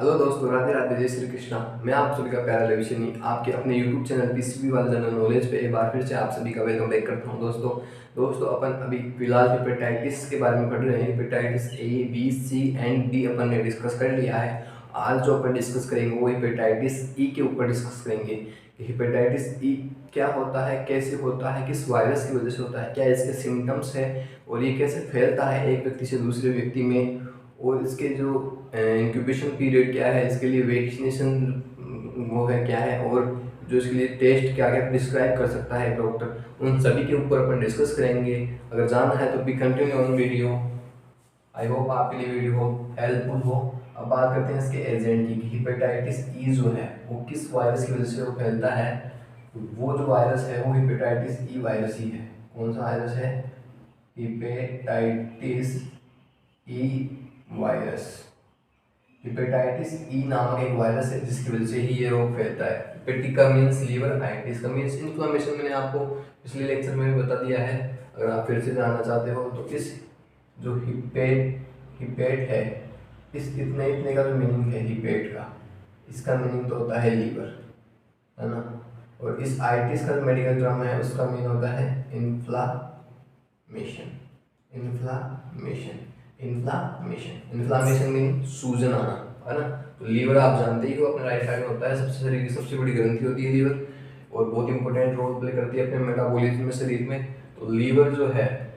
Hello दोस्तों, राधे राधे, जय श्री कृष्णा। मैं आप सभी का प्यारा रविशनी आपके अपने यूट्यूब चैनल पीसीबी वाला जनरल नॉलेज पे एक बार फिर से आप सभी का वेलकम बैक करता हूं। दोस्तों अपन अभी फिलहाल हेपेटाइटिस के बारे में पढ़ रहे हैं। Hepatitis A, B, C and D अपन ने डिस्कस कर लिया है। आज जो अपन डिस्कस करेंगे वो हेपेटाइटिस ई के ऊपर डिस्कस करेंगे कि हेपेटाइटिस ई क्या होता है, कैसे होता है, किस वायरस की वजह से होता है, क्या इसके सिम्टम्स है और ये कैसे फैलता है एक व्यक्ति से दूसरे व्यक्ति में, और इसके जो इंक्यूबेशन पीरियड क्या है, इसके लिए वैक्सीनेशन वो है क्या है, और जो इसके लिए टेस्ट क्या क्या प्रिस्क्राइब कर सकता है डॉक्टर, उन सभी के ऊपर अपन डिस्कस करेंगे। अगर जानना है तो भी continue on video. I hope आपके लिए वीडियो हेल्पफुल हो। अब बात करते हैं इसके एजेंट की। हेपेटाइटिस ई जो है वो किस वायरस की वजह से वो फैलता है। वो जो वायरस है वो हेपेटाइटिस ई वायरस ही है। कौन सा वायरस है? Hepatitis E virus. Hepatitis E नामक एक वायरस है जिसकी वजह से ही ये रोग फैलता है। हेपेटिक का मीन्स लीवर, आइटिस का मीन्स इन्फ्लामेशन। मैंने आपको पिछले लेक्चर में भी बता दिया है। अगर आप फिर से जानना चाहते हो तो इस जो हिपेट है, इस इतने का जो मीनिंग है हिपेट का, इसका मीनिंग तो होता है लीवर, है ना। और इस आइटिस का जो मेडिकल टर्म है उसका मीन होता है inflammation. Inflammation inflammation inflammation mean सूजन आना, है ना। तो लीवर आप जानते ही हो अपने राइट साइड में होता है, सबसे शरीर की सबसे बड़ी ग्रंथि होती है लीवर, और बहुत इंपॉर्टेंट रोल प्ले करती है अपने मेटाबॉलिज्म में शरीर में। तो लीवर जो है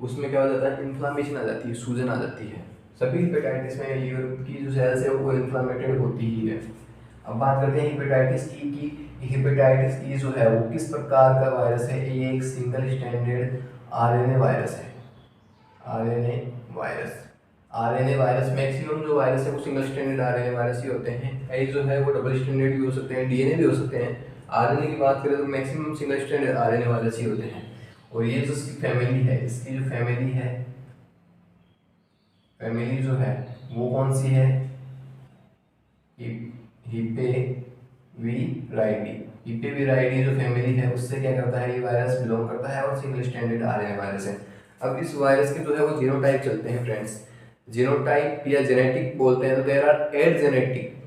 उसमें क्या हो जाता है, इन्फ्लामेशन आ जाती है, सूजन आ जाती है। सभी हेपेटाइटिस में लीवर की जो सेल्स है वो इन्फ्लामेटेड होती ही है। अब बात करते हैं हेपेटाइटिस ई की। हेपेटाइटिस ई जो है वो किस प्रकार का वायरस है? ये एक सिंगल स्टैंडर्ड आरएनए वायरस है। RNA virus. RNA virus, maximum जो वायरस है वो सिंगल स्टैंडर्ड आरएनए वायरस ही होते हैं। कई जो है वो डबल स्टैंडर्ड भी हो सकते हैं, डीएनए भी हो सकते हैं। आरएनए की बात करें तो maximum single standard RNA virus ही होते हैं। और ये जो इसकी फैमिली है, इसकी जो फैमिली है, फैमिली जो है वो कौन सी है? हिपेविराइडी। हिपेविराइडी जो फैमिली है उससे क्या करता है, ये वायरस बिलोंग करता है और सिंगल स्टैंडर्ड आरएनए वायरस है। अब इस वायरस के जो है वो जीनोटाइप चलते हैं फ्रेंड्स। जीनोटाइप या जेनेटिक बोलते हैं तो there are 8 genetic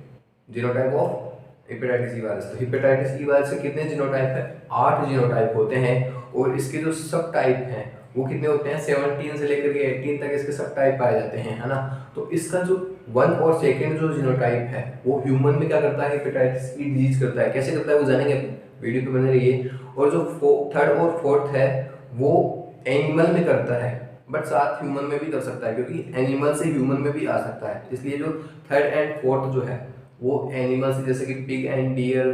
genotype of hepatitis E virus. तो हेपेटाइटिस ई वायरस के कितने जीनोटाइप है? 8 जीनोटाइप होते हैं। और इसके जो सब टाइप हैं वो कितने होते हैं? 17 से लेकर के 18 तक इसके सब टाइप पाए जाते हैं, है ना। तो इसका जो 1 और 2 जो जीनोटाइप है वो ह्यूमन में क्या करता है, हेपेटाइटिस ई डिजीज करता है। कैसे करता है वो जानेंगे, वीडियो पे बने रहिए। और जो 3rd और 4th है वो एनिमल में करता है, बट साथ ह्यूमन में भी कर सकता है, क्योंकि एनिमल से ह्यूमन में भी आ सकता है। इसलिए जो 3rd एंड 4th जो है वो एनिमल से, जैसे कि पिग एंड डियर,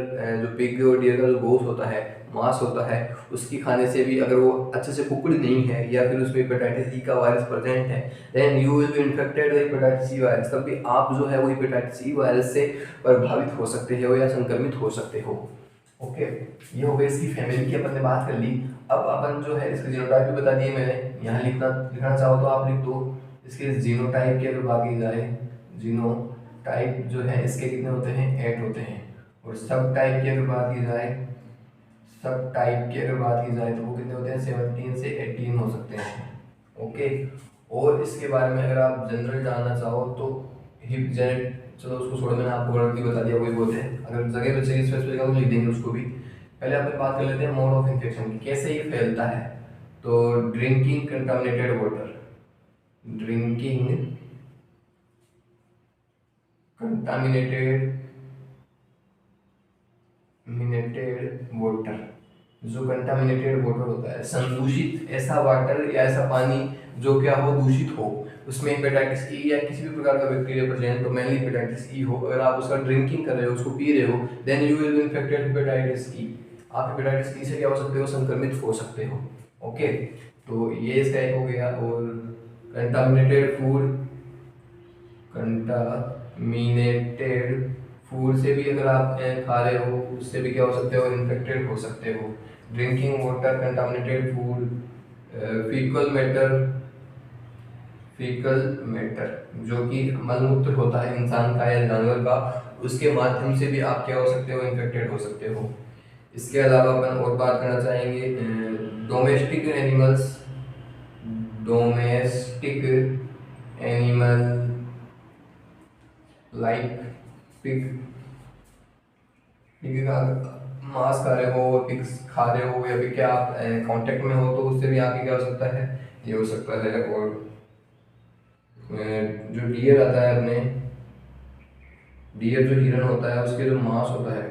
जो पिग और डियर का जो गोश्त होता है, मांस होता है, उसकी खाने से भी अगर वो अच्छे से कुकड नहीं है या फिर उसमें हेपेटाइटिस ई का वायरस प्रेजेंट है, then you will be infected with hepatitis E virus. तब भी आप जो है वो हेपेटाइटिस ई वायरस से प्रभावित हो सकते हो या संक्रमित हो सकते हो। ओके, ये हो गई इसकी फैमिली की अपन ने बात कर ली। अब अपन जो है इसके जीनोटाइप भी बता दिए मैंने। यहाँ लिखना चाहो तो आप लिख दो। इसके जीनोटाइप की अगर बात की जाए, जीनोटाइप जो है इसके कितने होते हैं? 8 होते हैं। और सब टाइप की अगर बात की जाए, सब टाइप की अगर बात की जाए तो वो कितने होते हैं? 17 से 18 हो सकते हैं। ओके, और इसके बारे में अगर आप जनरल जानना चाहो तो हिप जेनेट, चलो उसको छोड़ो, मैंने आपको वर्ड बता दिया वही बोलते हैं। अगर जगह पे चाहिए स्पेसिफिक तो लिख देंगे उसको भी। पहले अपन बात कर लेते हैं मोड ऑफ इन्फेक्शन की, कैसे ये फैलता है। तो drinking contaminated water, drinking contaminated water. जो कंटामिनेटेड वाटर होता है, संदूषित ऐसा वाटर या ऐसा पानी जो क्या हो, दूषित हो, उसमें हेपेटाइटिस ई या किसी भी प्रकार का बैक्टीरिया प्रेजेंट हो, मेनली हेपेटाइटिस ई हो, अगर आप उसका ड्रिंकिंग कर रहे हो, उसको पी रहे हो, then you will be infected hepatitis E. आप हेपेटाइटिस ई से क्या हो सकते हो? संक्रमित हो सकते हो। ओके, तो ये इसका एक हो गया। और कंटामिनेटेड फूड, कंटामिनेटेड फूड से भी अगर आप खा रहे हो उससे भी क्या हो सकते हो? इन्फेक्टेड हो सकते हो। Drinking water, contaminated food, faecal matter, faecal matter जो कि मलमूत्र होता है इंसान का या जानवर का, उसके माध्यम से भी आप क्या हो सकते हो? इन्फेक्टेड हो सकते हो। इसके अलावा अपन और बात करना चाहेंगे domestic animals, domestic animal like pig pig का मांस खा रहे हो, पिग्स खा रहे हो, या फिर क्या आप कांटेक्ट में हो तो उससे भी आगे क्या हो सकता है, ये हो सकता है। और जो डियर आता है अपने, डियर जो हिरन होता है उसके जो मांस होता है,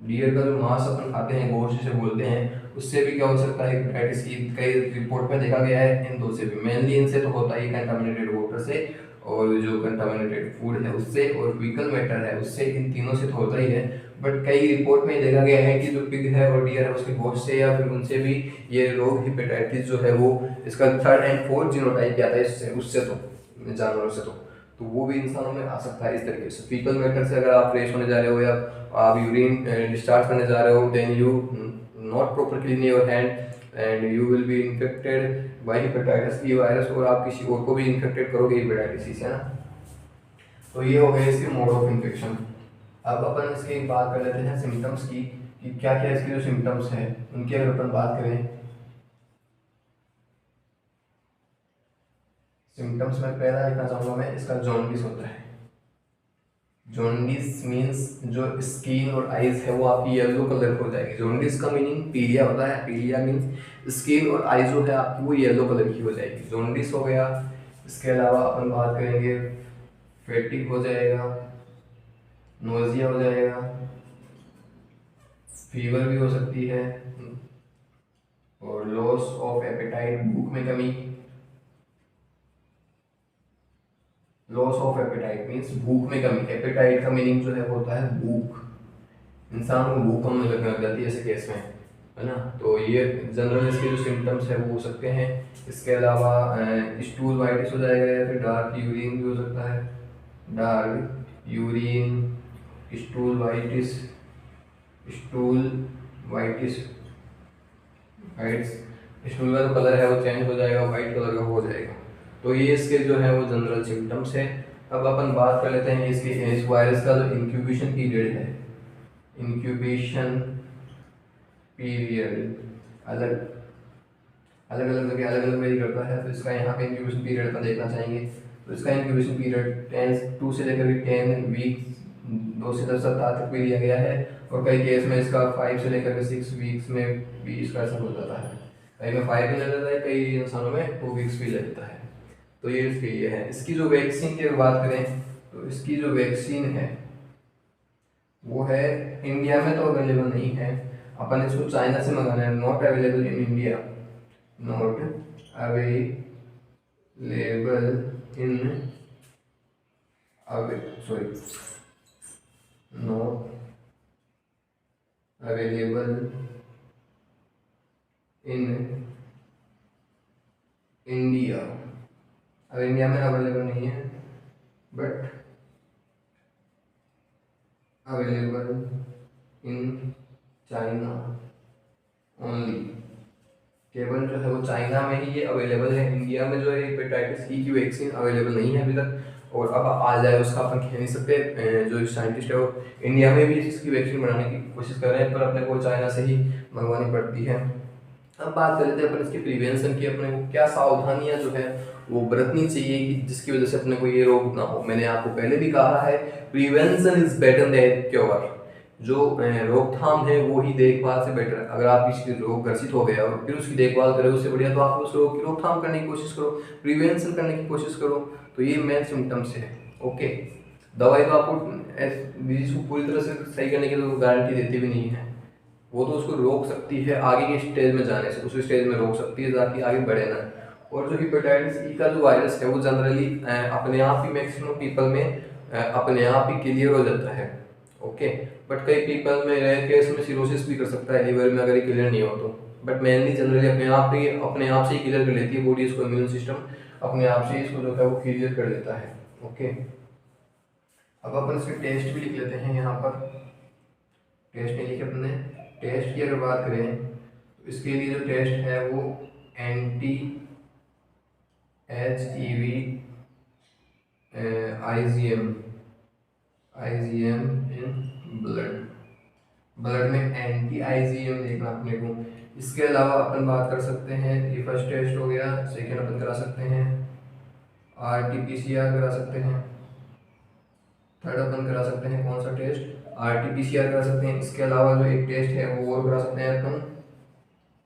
डियर का जो मांस अपन खाते हैं, गोश्त जिसे बोलते हैं, उससे भी क्या हो सकता है हेपेटाइटिस सी। कई रिपोर्ट में देखा गया है इन दो से भी, मेनली इनसे तो होता ही कंटामिनेटेड वाटर से, और जो कंटामिनेटेड फूड है उससे, और फीकल मैटर है उससे, इन तीनों से तो होता ही है। बट कई रिपोर्ट में देखा गया है कि जो पिग है और डियर है उसके गोश्त से या फिर उनसे भी ये रोग हेपेटाइटिस जो है वो, इसका 3rd and 4th जीनोटाइप आता है इससे, उससे तो जानवरों से तो वो भी इंसानों में आ सकता है इस तरीके से। फीकल मैटर से अगर आप फ्रेश होने जा रहे हो या आप यूरिन डिस्चार्ज करने जा रहे हो, then you not proper clean your hand and you will be infected by hepatitis E virus, और आप किसी और को भी इन्फेक्टेड करोगे हेपेटाइटिस से, है ना। तो ये हो गए इसके मोड ऑफ इन्फेक्शन। अब अपन इसकी बात कर लेते हैं सिम्टम्स की, कि क्या क्या इसके जो सिम्टम्स हैं उनकी अगर अपन बात करें। सिम्टम्स में पहला लिखना चाहूँगा मैं, इसका जॉन्डिस होता है। जॉन्डिस मीन्स जो स्किन और आइज है वो आपकी येलो कलर हो जाएगी। जॉन्डिस का मीनिंग पीलिया होता है, पीलिया मीन्स स्किन और आइज जो है आपकी वो येलो कलर की हो जाएगी, जॉन्डिस हो गया। इसके अलावा अपन बात करेंगे, फैटिग हो जाएगा, नोजिया हो जाएगा, फीवर भी हो सकती है, और लॉस ऑफ एपेटाइट, भूख में कमी। लॉस ऑफ एपेटाइट मीन्स भूख में कमी। एपेटाइट का मीनिंग जो है वो होता है भूख, इंसान को भूख कम लगने लग जाती है ऐसे केस में, है ना। तो ये जनरल इसके जो सिम्टम्स है वो हो सकते हैं। इसके अलावा स्टूल वाइटिस हो जाएगा, या फिर डार्क यूरिन भी हो सकता है। Dark urine, stool whitish, stool whitish, whites, stool का जो कलर है वो चेंज हो जाएगा, वाइट कलर का हो जाएगा। तो ये इसके जो है वो जनरल सिम्टम्स है। अब अपन बात कर लेते हैं इसके, इस वायरस का जो इंक्यूबेशन पीरियड है, इंक्यूबेशन पीरियड अलग अलग अलग जगह अलग अलग वेरी करता है। तो इसका यहाँ पे इंक्यूबेशन पीरियड अपन देखना चाहेंगे। तो इसका इंक्यूबेशन पीरियड 2 से लेकर 10 वीक्स, 2 से 10 सप्ताह तक भी लिया गया है, और कई केस में इसका 5 से लेकर 6 वीक्स में भी इसका ऐसा हो जाता है। कई में 5 भी ले लेता है, कई इंसानों में 2 वीक्स भी ले लेता है। तो ये इसकी ये है। इसकी जो वैक्सीन की अगर बात करें, तो इसकी जो वैक्सीन है वो है, इंडिया में तो अवेलेबल नहीं है, अपन इसको चाइना से मंगाना है। Not available in India, not available in, sorry, not available in India. अब इंडिया में अवेलेबल नहीं है, but available in China only. केवल जो है वो चाइना में ही ये अवेलेबल है। इंडिया में जो है हेपेटाइटिस ई की वैक्सीन अवेलेबल नहीं है अभी तक, और अब आ जाए उसका अपन कह नहीं सकते। जो साइंटिस्ट है वो इंडिया में भी इसकी वैक्सीन बनाने की कोशिश कर रहे हैं, पर अपने को चाइना से ही मंगवानी पड़ती है। अब बात कर लेते हैं अपन इसके प्रिवेंशन की, अपने को क्या सावधानियां जो है वो बरतनी चाहिए कि जिसकी वजह से अपने को ये रोग ना हो। मैंने आपको पहले भी कहा है, prevention is better than cure. जो रोकथाम है वो ही देखभाल से बेटर है। अगर आप किसी रोग ग्रसित हो गया और फिर उसकी देखभाल करें, उससे बढ़िया तो आप उस रोग की रोकथाम करने की कोशिश करो, प्रिवेंशन करने की कोशिश करो। तो ये मेन सिम्टम्स है। ओके, दवाई तो आपको डिजीज को पूरी तरह से सही करने की तो गारंटी देती भी नहीं है, वो तो उसको रोक सकती है आगे के स्टेज में जाने से, उस स्टेज में रोक सकती है ताकि आगे बढ़े ना। और जो हेपेटाइटिस ई का जो वायरस है वो जनरली अपने आप ही मैक्सिमम पीपल में अपने आप ही क्लियर हो जाता है। ओके, बट कई पीपल में रेयर केस में सिरोसिस भी कर सकता है लीवर में, अगर ये क्लियर नहीं हो तो। बट मेनली जनरली अपने आप से ही क्लियर कर लेती है बॉडी, इसको इम्यून सिस्टम अपने आप से इसको जो है वो क्लियर कर लेता है। ओके, अब अपन इसके टेस्ट भी लिख लेते हैं यहाँ पर। टेस्ट नहीं लिखे अपने, टेस्ट की अगर बात करें तो इसके लिए जो टेस्ट है वो anti HEV IgM in blood में एंटी IgM देखना अपने को। इसके अलावा अपन बात कर सकते हैं, ये फर्स्ट टेस्ट हो गया, सेकेंड अपन करा सकते हैं RT-PCR करा सकते हैं, थर्ड अपन करा सकते हैं कौन सा टेस्ट, RT-PCR करा सकते हैं। इसके अलावा जो एक टेस्ट है वो और करा सकते हैं अपन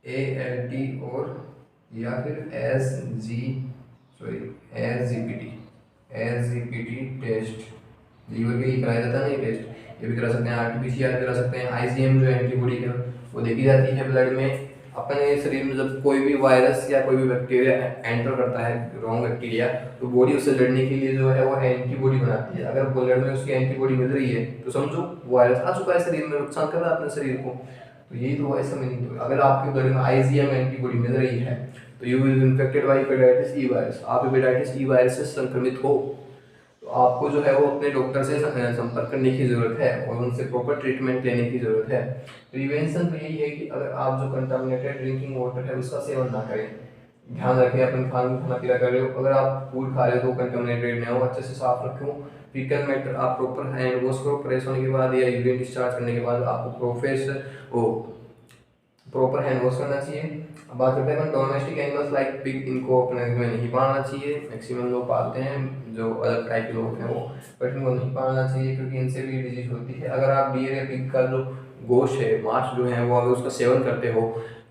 ALT और या फिर SGPT टेस्ट, लीवर के लिए कराया जाता है ना ये टेस्ट, ये भी करा सकते हैं। RT-PCR करा सकते हैं। IgM जो एंटीबॉडी है वो देखी जाती है ब्लड में। अपने शरीर में जब कोई भी वायरस या कोई भी बैक्टीरिया एंटर करता है, रॉन्ग बैक्टीरिया, तो बॉडी उससे लड़ने के लिए जो है वो एंटीबॉडी बनाती है। अगर ब्लड में उसकी एंटीबॉडी मिल रही है तो समझो वायरस आ चुका है शरीर में, नुकसान कर रहा है अपने शरीर को। तो यही तो ऐसा मीनिंग है। अगर आपके ब्लड में IgM एंटीबॉडी मिल रही है तो you will infected by hepatitis E virus, आप हेपेटाइटिस ई वायरस से संक्रमित हो तो आपको जो है वो अपने डॉक्टर से संपर्क करने की ज़रूरत है और उनसे प्रॉपर ट्रीटमेंट लेने की ज़रूरत है। प्रिवेंशन तो यही है कि अगर आप जो कंटामिनेटेड ड्रिंकिंग वाटर है उसका सेवन ना करें, ध्यान रखें अपन खाना पीना कर रहे हो, अगर आप फूड खा रहे हो तो कंटामिनेटेड ना हो, अच्छे से साफ रखो। फीकल मैटर आप प्रॉपर हैंड वॉश करो, फ्रेश होने के बाद या यूरिन डिस्चार्ज करने के बाद आपको प्रॉपर हैंड वॉश करना चाहिए। अब बात करते हैं डोमेस्टिक एनिमल्स लाइक पिग, इनको अपने घर में नहीं पालना चाहिए। मैक्सिमम लोग पालते हैं जो अलग टाइप के लोग हैं वो, बट इनको नहीं पालना चाहिए क्योंकि इनसे भी डिजीज होती है। अगर आप डियर या पिग का जो गोश्त है, मांस जो है वो अगर उसका सेवन करते हो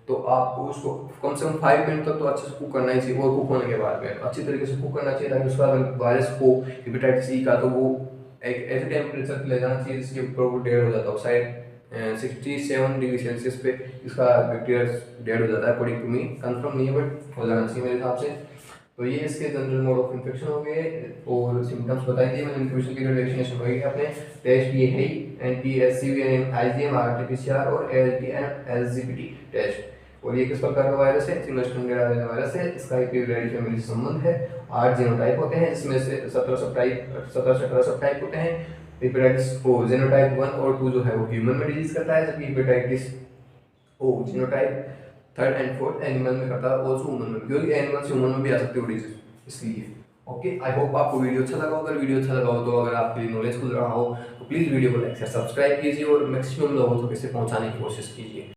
तो आपको उसको कम से कम 5 मिनट तक तो अच्छे से कुक करना ही चाहिए, और कुक होने के बाद में अच्छी तरीके से कुक करना चाहिए ताकि उसका अगर वायरस हो हेपेटाइटिस ई का तो वो एक ऐसे टेम्परेचर पे ले जाना चाहिए जिसके ऊपर वो डेड हो जाता हो, शायद 67 डिग्री सेल्सियस पे इसका बैक्टीरिया डेड हो जाता है। अकॉर्डिंग टू मी, कंफर्म नहीं है बट हो जाना चाहिए मेरे हिसाब से। तो ये इसके जनरल मोड ऑफ इन्फेक्शन हो गए और सिम्टम्स बताई दिए मैंने। इन्फेक्शन की वैक्सीनेशन हो गई अपने। टेस्ट ये है NTSCV, IgM, RT-PCR और ALT एंड SGPT टेस्ट। और ये किस प्रकार का वायरस है, सिंगल स्ट्रैंडेड आरएनए वायरस है। इसका इक्विवेलेंट फैमिली से संबंध है। 8 जीनोटाइप होते हैं जिसमें से 17 से 18 सब टाइप होते हैं। हेपेटाइटिस ओ जीनोटाइप 1 और 2 जो है वो ह्यूमन में डिजीज करता है, जबकि hepatitis O genotype 3rd and 4th animal में करता है, ऑल्सो ह्यूमन में, क्योंकि एनिमल से ह्यूमन में भी आ सकती है वो डिजीज, इसलिए। ओके, आई होप आपको वीडियो अच्छा लगा हो। अगर वीडियो अच्छा लगा हो तो अगर आपके लिए नॉलेज खुल रहा हो तो प्लीज़ वीडियो को लाइक से सब्सक्राइब कीजिए और मैक्सिमम लोगों तक इसे पहुंचाने की कोशिश कीजिए।